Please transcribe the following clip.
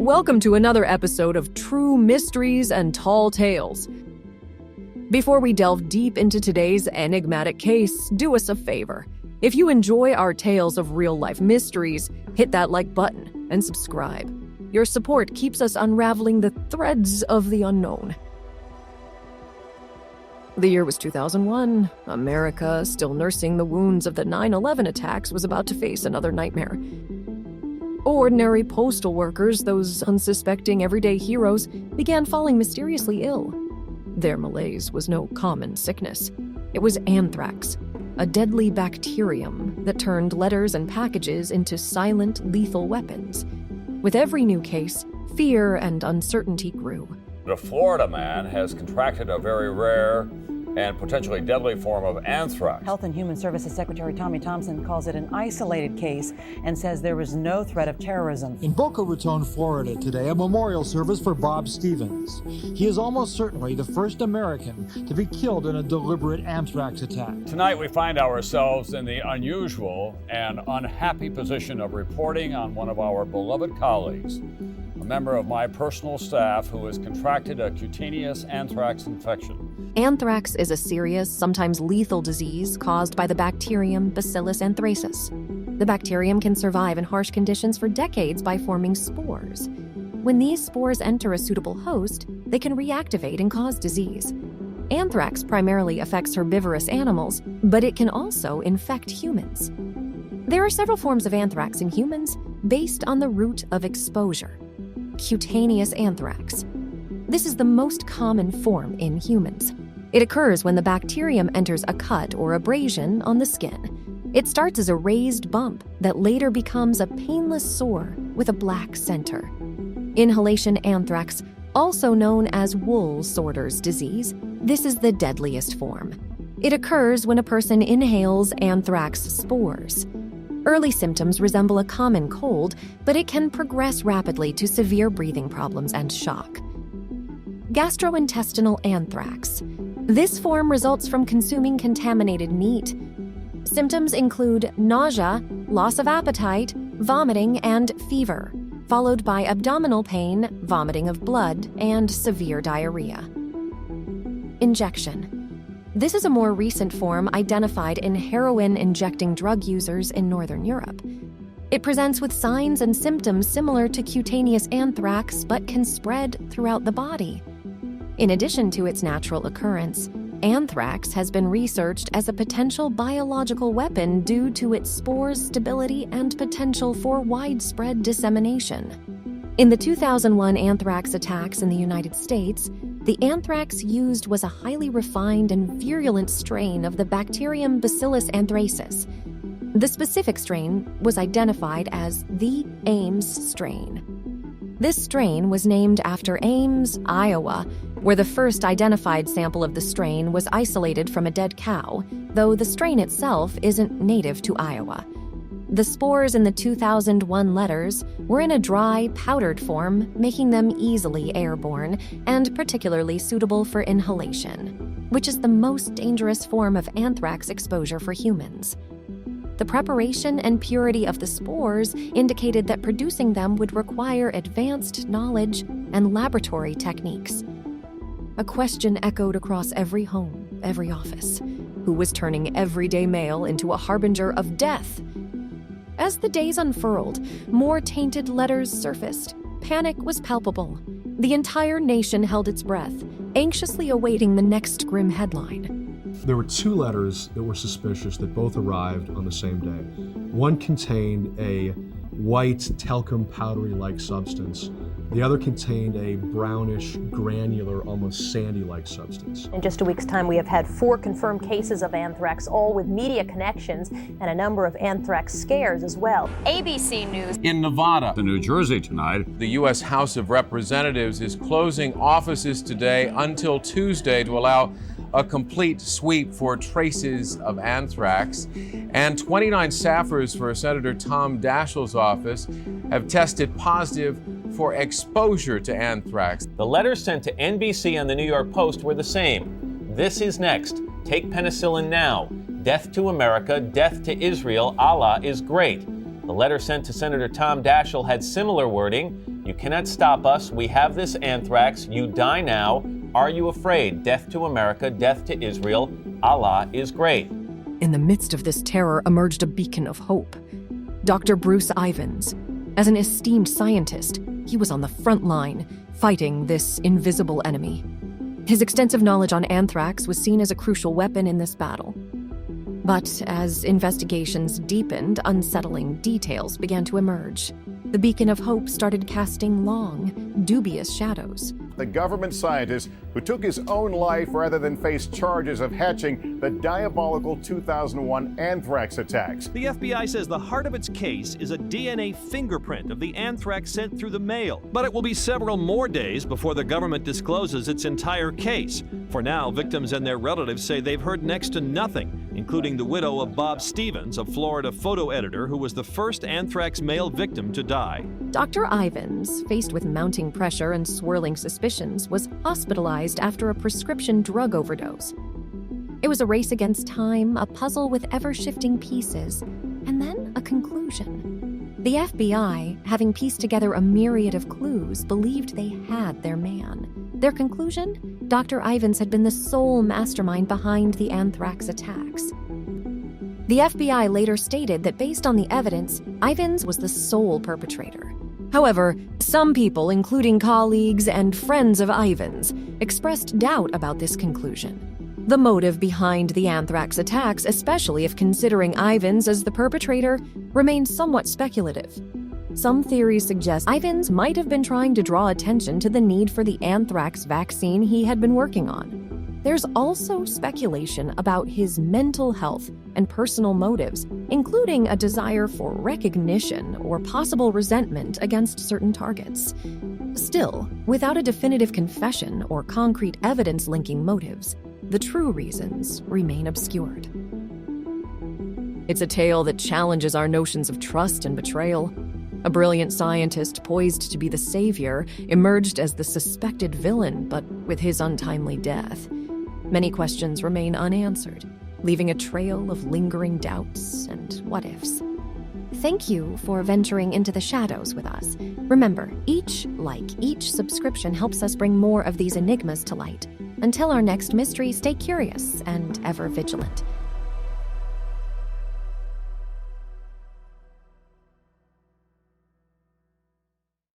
Welcome to another episode of True Mysteries and Tall Tales. Before we delve deep into today's enigmatic case, do us a favor. If you enjoy our tales of real-life mysteries, hit that like button and subscribe. Your support keeps us unraveling the threads of the unknown. The year was 2001. America, still nursing the wounds of the 9/11 attacks, was about to face another nightmare. Ordinary postal workers, those unsuspecting everyday heroes, began falling mysteriously ill. Their malaise was no common sickness. It was anthrax, a deadly bacterium that turned letters and packages into silent, lethal weapons. With every new case, fear and uncertainty grew. A Florida man has contracted a very rare and potentially deadly form of anthrax. Health and Human Services Secretary Tommy Thompson calls it an isolated case and says there was no threat of terrorism. In Boca Raton, Florida today, a memorial service for Bob Stevens. He is almost certainly the first American to be killed in a deliberate anthrax attack. Tonight we find ourselves in the unusual and unhappy position of reporting on one of our beloved colleagues, a member of my personal staff who has contracted a cutaneous anthrax infection. Anthrax is a serious, sometimes lethal disease caused by the bacterium Bacillus anthracis. The bacterium can survive in harsh conditions for decades by forming spores. When these spores enter a suitable host, they can reactivate and cause disease. Anthrax primarily affects herbivorous animals, but it can also infect humans. There are several forms of anthrax in humans based on the route of exposure. Cutaneous anthrax. This is the most common form in humans. It occurs when the bacterium enters a cut or abrasion on the skin. It starts as a raised bump that later becomes a painless sore with a black center. Inhalation anthrax, also known as wool sorter's disease, this is the deadliest form. It occurs when a person inhales anthrax spores. Early symptoms resemble a common cold, but it can progress rapidly to severe breathing problems and shock. Gastrointestinal anthrax. This form results from consuming contaminated meat. Symptoms include nausea, loss of appetite, vomiting, and fever, followed by abdominal pain, vomiting of blood, and severe diarrhea. Injection. This is a more recent form identified in heroin-injecting drug users in Northern Europe. It presents with signs and symptoms similar to cutaneous anthrax, but can spread throughout the body. In addition to its natural occurrence, anthrax has been researched as a potential biological weapon due to its spores' stability and potential for widespread dissemination. In the 2001 anthrax attacks in the United States, the anthrax used was a highly refined and virulent strain of the bacterium Bacillus anthracis. The specific strain was identified as the Ames strain. This strain was named after Ames, Iowa, where the first identified sample of the strain was isolated from a dead cow, though the strain itself isn't native to Iowa. The spores in the 2001 letters were in a dry, powdered form, making them easily airborne and particularly suitable for inhalation, which is the most dangerous form of anthrax exposure for humans. The preparation and purity of the spores indicated that producing them would require advanced knowledge and laboratory techniques. A question echoed across every home, every office. Who was turning everyday mail into a harbinger of death? As the days unfurled, more tainted letters surfaced. Panic was palpable. The entire nation held its breath, anxiously awaiting the next grim headline. There were two letters that were suspicious that both arrived on the same day. One contained a white talcum powdery-like substance. The other contained a brownish, granular, almost sandy-like substance. In just a week's time, we have had 4 confirmed cases of anthrax, all with media connections, and a number of anthrax scares as well. ABC News. In Nevada, in New Jersey tonight, The U.S. House of Representatives is closing offices today until Tuesday to allow a complete sweep for traces of anthrax. And 29 staffers for Senator Tom Daschle's office have tested positive for exposure to anthrax. The letters sent to NBC and the New York Post were the same. This is next. Take penicillin now. Death to America, death to Israel. Allah is great. The letter sent to Senator Tom Daschle had similar wording. You cannot stop us. We have this anthrax. You die now. Are you afraid? Death to America, death to Israel. Allah is great. In the midst of this terror emerged a beacon of hope. Dr. Bruce Ivins. As an esteemed scientist, he was on the front line, fighting this invisible enemy. His extensive knowledge on anthrax was seen as a crucial weapon in this battle. But as investigations deepened, unsettling details began to emerge. The beacon of hope started casting long, dubious shadows. The government scientist who took his own life rather than face charges of hatching the diabolical 2001 anthrax attacks. The FBI says the heart of its case is a DNA fingerprint of the anthrax sent through the mail. But it will be several more days before the government discloses its entire case. For now, victims and their relatives say they've heard next to nothing, including the widow of Bob Stevens, a Florida photo editor who was the first anthrax male victim to die. Dr. Ivins, faced with mounting pressure and swirling suspicions, was hospitalized after a prescription drug overdose. It was a race against time, a puzzle with ever-shifting pieces, and then a conclusion. The FBI, having pieced together a myriad of clues, believed they had their man. Their conclusion? Dr. Ivins had been the sole mastermind behind the anthrax attacks. The FBI later stated that based on the evidence, Ivins was the sole perpetrator. However, some people, including colleagues and friends of Ivins, expressed doubt about this conclusion. The motive behind the anthrax attacks, especially if considering Ivins as the perpetrator, remains somewhat speculative. Some theories suggest Ivins might have been trying to draw attention to the need for the anthrax vaccine he had been working on. There's also speculation about his mental health and personal motives, including a desire for recognition or possible resentment against certain targets. Still, without a definitive confession or concrete evidence linking motives, the true reasons remain obscured. It's a tale that challenges our notions of trust and betrayal. A brilliant scientist poised to be the savior emerged as the suspected villain, but with his untimely death. Many questions remain unanswered, leaving a trail of lingering doubts and what-ifs. Thank you for venturing into the shadows with us. Remember, each like, each subscription helps us bring more of these enigmas to light. Until our next mystery, stay curious and ever vigilant.